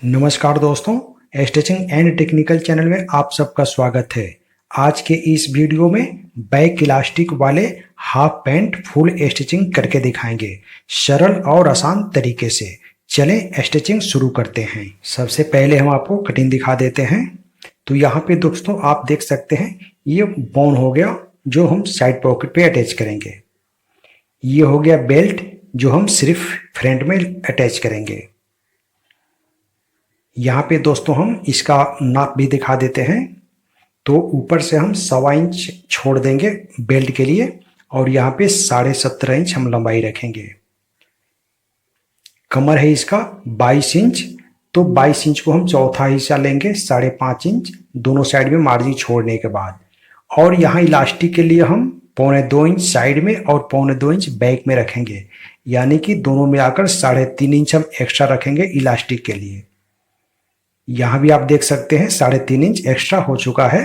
नमस्कार दोस्तों, stitching and technical channel में आप सबका स्वागत है। आज के इस वीडियो में बैक इलास्टिक वाले हाफ पैंट फुल स्टिचिंग करके दिखाएंगे सरल और आसान तरीके से। चलें स्टिचिंग शुरू करते हैं। सबसे पहले हम आपको कटिंग दिखा देते हैं। तो यहाँ पे दोस्तों आप देख सकते हैं ये बोन हो गया जो हम साइड पॉकेट पे अटैच करेंगे। ये हो गया बेल्ट जो हम सिर्फ फ्रंट में अटैच करेंगे। यहाँ पे दोस्तों हम इसका नाप भी दिखा देते हैं। तो ऊपर से हम 1.25 इंच छोड़ देंगे बेल्ट के लिए और यहाँ पे 17.5 इंच हम लंबाई रखेंगे। कमर है इसका 22 इंच, तो 22 इंच को हम चौथा हिस्सा लेंगे 5.5 इंच दोनों साइड में मार्जिन छोड़ने के बाद। और यहाँ इलास्टिक के लिए हम 1.25 इंच साइड में और 1.25 इंच बैक में रखेंगे, यानी कि दोनों मिलाकर 3.5 इंच हम एक्स्ट्रा रखेंगे इलास्टिक के लिए। यहां भी आप देख सकते हैं 3.5 इंच एक्स्ट्रा हो चुका है।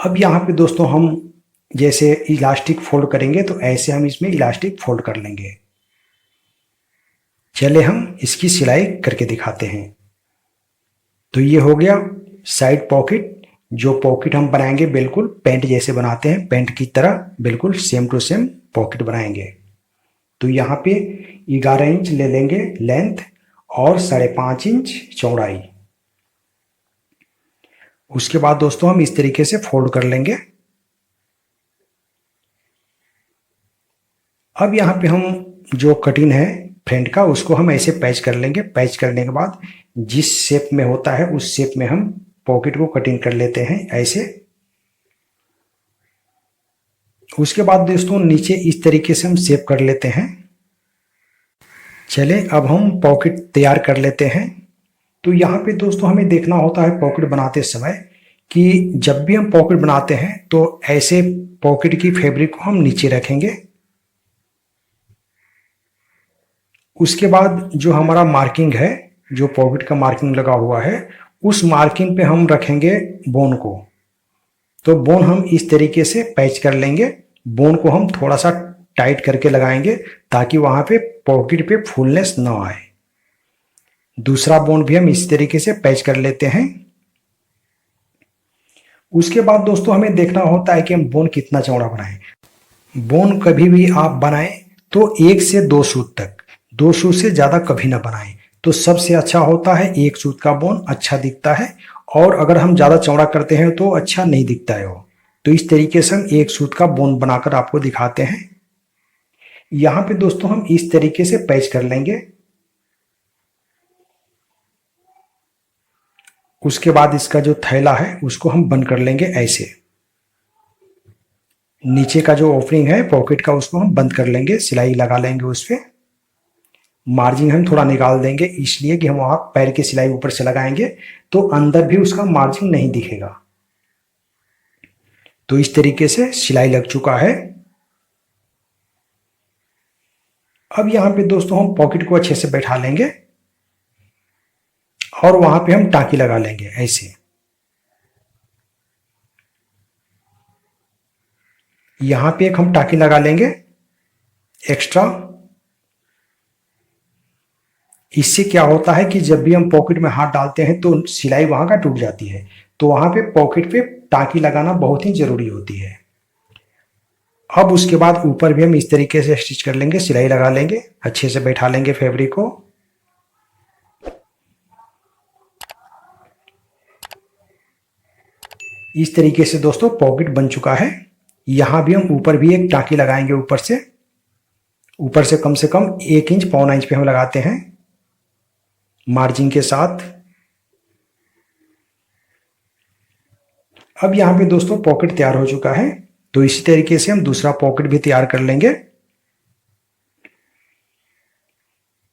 अब यहाँ पे दोस्तों हम जैसे इलास्टिक फोल्ड करेंगे तो ऐसे हम इसमें इलास्टिक फोल्ड कर लेंगे। चले हम इसकी सिलाई करके दिखाते हैं। तो ये हो गया साइड पॉकेट। जो पॉकेट हम बनाएंगे बिल्कुल पैंट जैसे बनाते हैं, पैंट की तरह बिल्कुल सेम टू सेम पॉकेट बनाएंगे। तो यहाँ पे 11 इंच ले लेंगे लेंथ और 5.5 इंच चौड़ाई। उसके बाद दोस्तों हम इस तरीके से फोल्ड कर लेंगे। अब यहाँ पे हम जो कटिंग है फ्रंट का उसको हम ऐसे पैच कर लेंगे। पैच करने के बाद जिस शेप में होता है उस शेप में हम पॉकेट को कटिंग कर लेते हैं ऐसे। उसके बाद दोस्तों नीचे इस तरीके से हम शेप कर लेते हैं। चले अब हम पॉकेट तैयार कर लेते हैं। तो यहाँ पे दोस्तों हमें देखना होता है पॉकेट बनाते समय कि जब भी हम पॉकेट बनाते हैं तो ऐसे पॉकेट की फैब्रिक को हम नीचे रखेंगे। उसके बाद जो हमारा मार्किंग है, जो पॉकेट का मार्किंग लगा हुआ है, उस मार्किंग पे हम रखेंगे बोन को। तो बोन हम इस तरीके से पैच कर लेंगे। बोन को हम थोड़ा सा टाइट करके लगाएंगे ताकि वहां पे पॉकेट पे फुलनेस ना आए। दूसरा बोन भी हम इस तरीके से पैच कर लेते हैं। उसके बाद दोस्तों हमें देखना होता है कि हम बोन कितना चौड़ा बनाएं। बोन कभी भी आप बनाएं तो 1 से 2 सूत तक, 2 सूत से ज्यादा कभी ना बनाएं। तो सबसे अच्छा होता है 1 सूत का बोन, अच्छा दिखता है। और अगर हम ज्यादा चौड़ा करते हैं तो अच्छा नहीं दिखता है वो। तो इस तरीके से हम 1 सूत का बोन बनाकर आपको दिखाते हैं। यहां पे दोस्तों हम इस तरीके से पैच कर लेंगे। उसके बाद इसका जो थैला है उसको हम बंद कर लेंगे ऐसे। नीचे का जो ओपनिंग है पॉकेट का उसको हम बंद कर लेंगे, सिलाई लगा लेंगे उस पे। मार्जिन हम थोड़ा निकाल देंगे इसलिए कि हम वहां पैर की सिलाई ऊपर से लगाएंगे तो अंदर भी उसका मार्जिन नहीं दिखेगा। तो इस तरीके से सिलाई लग चुका है। अब यहां पे दोस्तों हम पॉकेट को अच्छे से बैठा लेंगे और वहां पे हम टाँकी लगा लेंगे ऐसे। यहां पे एक हम टाँकी लगा लेंगे एक्स्ट्रा। इससे क्या होता है कि जब भी हम पॉकेट में हाथ डालते हैं तो सिलाई वहां का टूट जाती है। तो वहां पे पॉकेट पे टाँकी लगाना बहुत ही जरूरी होती है। अब उसके बाद ऊपर भी हम इस तरीके से स्टिच कर लेंगे, सिलाई लगा लेंगे, अच्छे से बैठा लेंगे फैब्रिक को। इस तरीके से दोस्तों पॉकेट बन चुका है। यहां भी हम ऊपर भी एक टाँकी लगाएंगे ऊपर से कम से कम 1 इंच 1.25 इंच पे हम लगाते हैं मार्जिन के साथ। अब यहां पे दोस्तों पॉकेट तैयार हो चुका है। तो इसी तरीके से हम दूसरा पॉकेट भी तैयार कर लेंगे।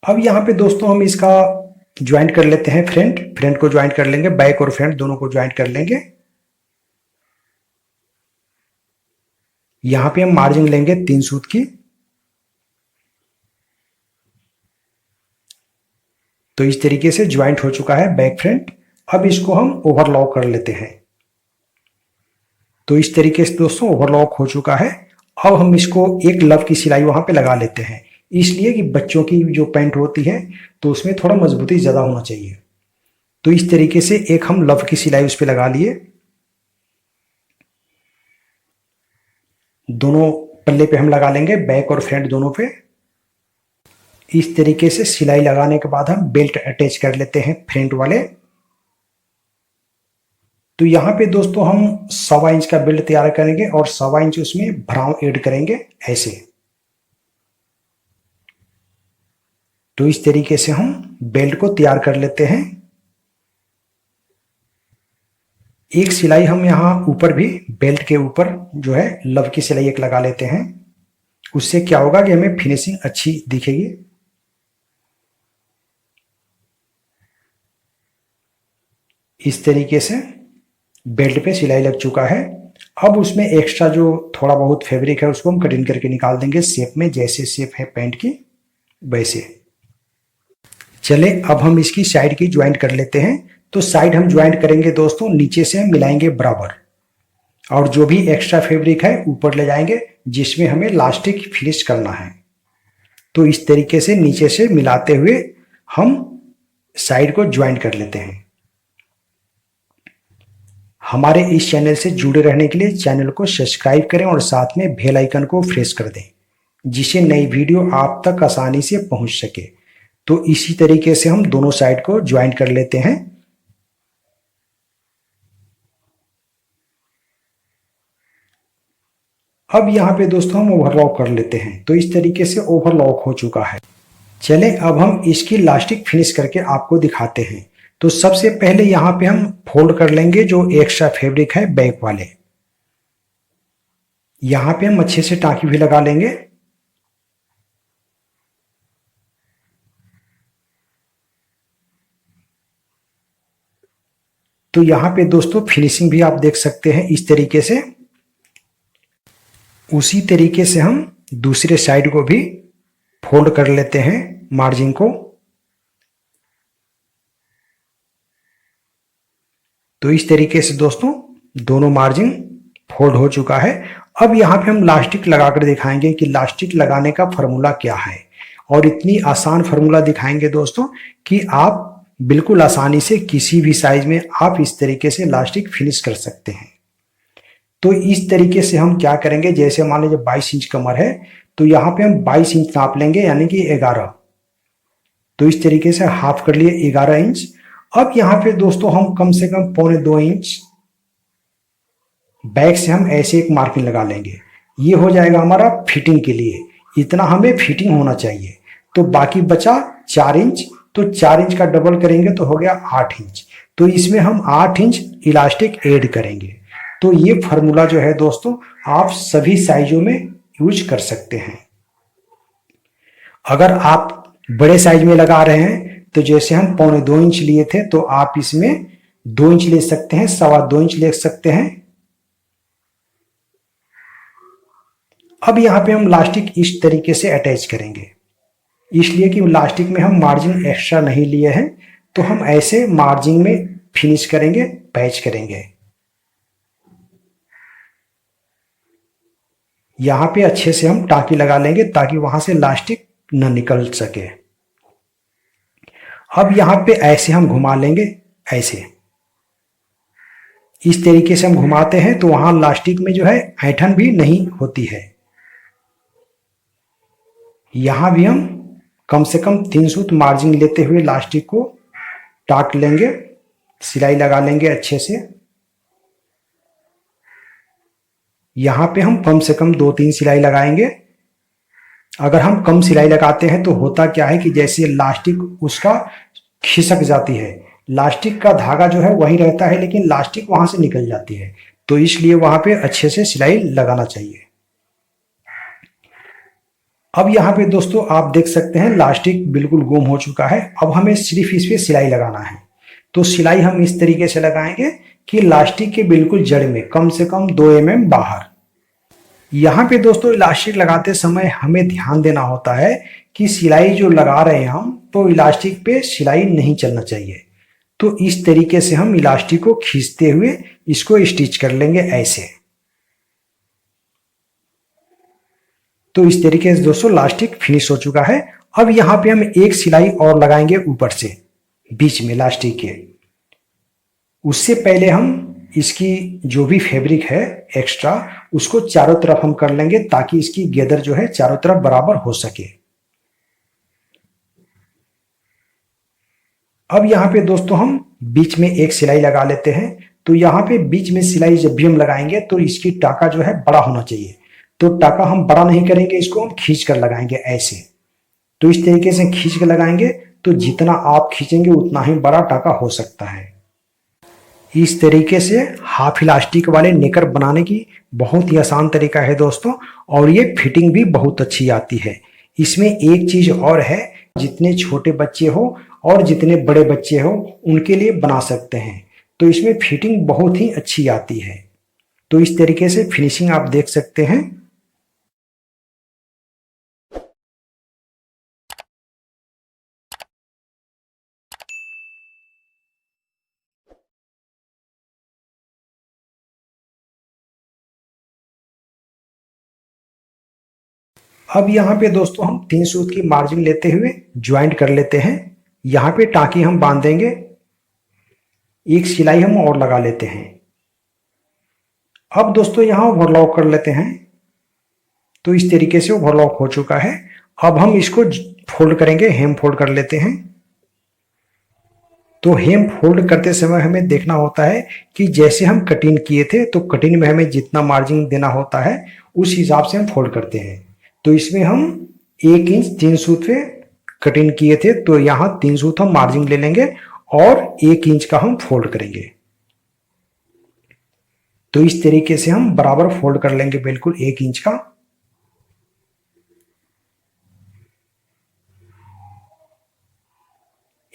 अब यहां पे दोस्तों हम इसका ज्वाइंट कर लेते हैं। फ्रंट को ज्वाइंट कर लेंगे, बैक और फ्रंट दोनों को ज्वाइंट कर लेंगे। यहां पे हम मार्जिन लेंगे 3 सूत की। तो इस तरीके से ज्वाइंट हो चुका है बैक फ्रंट। अब इसको हम ओवरलॉक कर लेते हैं। तो इस तरीके से दोस्तों ओवरलॉक हो चुका है। अब हम इसको एक लव की सिलाई वहां पे लगा लेते हैं। इसलिए कि बच्चों की जो पैंट होती है तो उसमें थोड़ा मजबूती ज़्यादा होना चाहिए। तो इस तरीके से एक हम लव की सिलाई उस पर लगा लिए। दोनों पल्ले पे हम लगा लेंगे, बैक और फ्रंट दोनों पे। इस तरीके से सिलाई लगाने के बाद हम बेल्ट अटैच कर लेते हैं फ्रंट वाले। तो यहाँ पे दोस्तों हम 1.25 इंच का बेल्ट तैयार करेंगे और 1.25 इंच उसमें भराव ऐड करेंगे ऐसे। तो इस तरीके से हम बेल्ट को तैयार कर लेते हैं। एक सिलाई हम यहाँ ऊपर भी बेल्ट के ऊपर जो है लव की सिलाई एक लगा लेते हैं। उससे क्या होगा कि हमें फिनिशिंग अच्छी दिखेगी। इस तरीके से बेल्ट पे सिलाई लग चुका है। अब उसमें एक्स्ट्रा जो थोड़ा बहुत फैब्रिक है उसको हम कटिंग करके निकाल देंगे शेप में, जैसे शेप है पैंट की वैसे। चले अब हम इसकी साइड की ज्वाइंट कर लेते हैं। तो साइड हम ज्वाइंट करेंगे दोस्तों, नीचे से हम मिलाएंगे बराबर और जो भी एक्स्ट्रा फैब्रिक है ऊपर ले जाएंगे जिसमें हमें लास्टिक फिनिश करना है। तो इस तरीके से नीचे से मिलाते हुए हम साइड को ज्वाइंट कर लेते हैं। हमारे इस चैनल से जुड़े रहने के लिए चैनल को सब्सक्राइब करें और साथ में बेल आइकन को प्रेस कर दें जिससे नई वीडियो आप तक आसानी से पहुंच सके। तो इसी तरीके से हम दोनों साइड को ज्वाइंट कर लेते हैं। अब यहाँ पे दोस्तों हम ओवरलॉक कर लेते हैं। तो इस तरीके से ओवरलॉक हो चुका है। चले अब हम इसकी लास्टिक फिनिश करके आपको दिखाते हैं। तो सबसे पहले यहाँ पे हम फोल्ड कर लेंगे जो एक्स्ट्रा फैब्रिक है बैक वाले। यहाँ पे हम अच्छे से टाँकी भी लगा लेंगे। तो यहाँ पे दोस्तों फिनिशिंग भी आप देख सकते हैं इस तरीके से। उसी तरीके से हम दूसरे साइड को भी फोल्ड कर लेते हैं मार्जिन को। तो इस तरीके से दोस्तों दोनों मार्जिन फोल्ड हो चुका है। अब यहाँ पे हम लास्टिक लगाकर दिखाएंगे कि लास्टिक लगाने का फॉर्मूला क्या है और इतनी आसान फॉर्मूला दिखाएंगे दोस्तों कि आप बिल्कुल आसानी से किसी भी साइज में आप इस तरीके से लास्टिक फिनिश कर सकते हैं। तो इस तरीके से हम क्या करेंगे, जैसे मान लीजिए 22 इंच कमर है तो यहाँ पे हम 22 इंच नाप लेंगे यानी कि 11। तो इस तरीके से हाफ कर लिए 11 इंच। अब यहाँ पे दोस्तों हम कम से कम 1.25 इंच बैक से हम ऐसे एक मार्किंग लगा लेंगे। ये हो जाएगा हमारा फिटिंग के लिए, इतना हमें फिटिंग होना चाहिए। तो बाकी बचा 4 इंच, तो 4 इंच का डबल करेंगे तो हो गया 8 इंच। तो इसमें हम 8 इंच इलास्टिक ऐड करेंगे। तो ये फार्मूला जो है दोस्तों आप सभी साइजों में यूज कर सकते हैं। अगर आप बड़े साइज में लगा रहे हैं तो जैसे हम 1.25 इंच लिए थे तो आप इसमें 2 इंच ले सकते हैं, 2.25 इंच ले सकते हैं। अब यहाँ पे हम लास्टिक इस तरीके से अटैच करेंगे, इसलिए कि लास्टिक में हम मार्जिन एक्स्ट्रा नहीं लिए हैं। तो हम ऐसे मार्जिन में फिनिश करेंगे, पैच करेंगे। यहाँ पे अच्छे से हम टाँकी लगा लेंगे ताकि वहां से लास्टिक न निकल सके। अब यहाँ पे ऐसे हम घुमा लेंगे, ऐसे इस तरीके से हम घुमाते हैं तो वहां लास्टिक में जो है ऐंठन भी नहीं होती है। यहां भी हम कम से कम 3 सूत मार्जिन लेते हुए लास्टिक को टाक लेंगे, सिलाई लगा लेंगे अच्छे से। यहां पे हम कम से कम 2-3 सिलाई लगाएंगे। अगर हम कम सिलाई लगाते हैं तो होता क्या है कि जैसे लास्टिक उसका खिसक जाती है, लास्टिक का धागा जो है वही रहता है लेकिन लास्टिक वहां से निकल जाती है। तो इसलिए वहां पे अच्छे से सिलाई लगाना चाहिए। अब यहाँ पे दोस्तों आप देख सकते हैं लास्टिक बिल्कुल गुम हो चुका है। अब हमें सिर्फ इस पे सिलाई लगाना है। तो सिलाई हम इस तरीके से लगाएंगे कि लास्टिक के बिल्कुल जड़ में कम से कम 2 mm बाहर। यहाँ पे दोस्तों इलास्टिक लगाते समय हमें ध्यान देना होता है कि सिलाई जो लगा रहे हैं हम तो इलास्टिक पे सिलाई नहीं चलना चाहिए। तो इस तरीके से हम इलास्टिक को खींचते हुए इसको स्टिच कर लेंगे ऐसे। तो इस तरीके से दोस्तों इलास्टिक फिनिश हो चुका है। अब यहाँ पे हम एक सिलाई और लगाएंगे ऊपर से बीच में इलास्टिक के। उससे पहले हम इसकी जो भी फैब्रिक है एक्स्ट्रा उसको चारों तरफ हम कर लेंगे ताकि इसकी गैदर जो है चारों तरफ बराबर हो सके। अब यहाँ पे दोस्तों हम बीच में एक सिलाई लगा लेते हैं। तो यहाँ पे बीच में सिलाई जब भी हम लगाएंगे तो इसकी टाका जो है बड़ा होना चाहिए। तो टाका हम बड़ा नहीं करेंगे, इसको हम खींच कर लगाएंगे ऐसे। तो इस तरीके से खींच कर लगाएंगे तो जितना आप खींचेंगे उतना ही बड़ा टाका हो सकता है। इस तरीके से हाफ इलास्टिक वाले नेकर बनाने की बहुत ही आसान तरीका है दोस्तों, और ये फिटिंग भी बहुत अच्छी आती है। इसमें एक चीज और है, जितने छोटे बच्चे हो और जितने बड़े बच्चे हो उनके लिए बना सकते हैं। तो इसमें फिटिंग बहुत ही अच्छी आती है। तो इस तरीके से फिनिशिंग आप देख सकते हैं। अब यहाँ पे दोस्तों हम 3 सूत की मार्जिन लेते हुए ज्वाइंट कर लेते हैं। यहाँ पे टाँकी हम बांध देंगे, एक सिलाई हम और लगा लेते हैं। अब दोस्तों यहाँ ओवरलॉक कर लेते हैं। तो इस तरीके से ओवरलॉक हो चुका है। अब हम इसको फोल्ड करेंगे, हेम फोल्ड कर लेते हैं। तो हेम फोल्ड करते समय हमें देखना होता है कि जैसे हम कटिंग किए थे तो कटिंग में हमें जितना मार्जिन देना होता है उस हिसाब से हम फोल्ड करते हैं। तो इसमें हम 1 इंच 3 सूत पे कटिंग किए थे, तो यहाँ 3 सूत हम मार्जिन ले लेंगे और 1 इंच का हम फोल्ड करेंगे। तो इस तरीके से हम बराबर फोल्ड कर लेंगे, बिल्कुल 1 इंच का।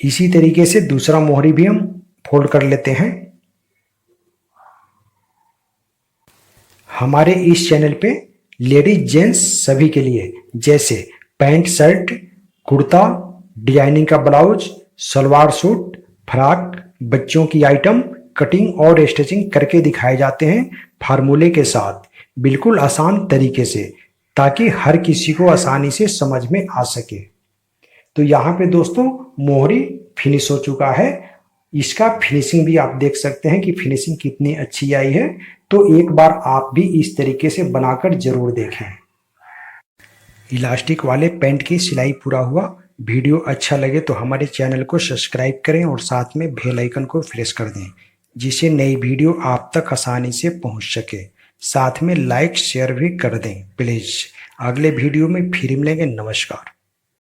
इसी तरीके से दूसरा मोहरी भी हम फोल्ड कर लेते हैं। हमारे इस चैनल पे लेडीज जेंट्स सभी के लिए, जैसे पैंट शर्ट, कुर्ता, डिजाइनिंग का ब्लाउज, सलवार सूट, फ्रॉक, बच्चों की आइटम कटिंग और स्टिचिंग करके दिखाए जाते हैं फार्मूले के साथ, बिल्कुल आसान तरीके से, ताकि हर किसी को आसानी से समझ में आ सके। तो यहाँ पे दोस्तों मोहरी फिनिश हो चुका है। इसका फिनिशिंग भी आप देख सकते हैं कि फिनिशिंग कितनी अच्छी आई है। तो एक बार आप भी इस तरीके से बनाकर जरूर देखें। इलास्टिक वाले पैंट की सिलाई पूरा हुआ। वीडियो अच्छा लगे तो हमारे चैनल को सब्सक्राइब करें और साथ में बेल आइकन को प्रेस कर दें, जिससे नई वीडियो आप तक आसानी से पहुंच सके। साथ में लाइक शेयर भी कर दें प्लीज। अगले वीडियो में फिर मिलेंगे। नमस्कार।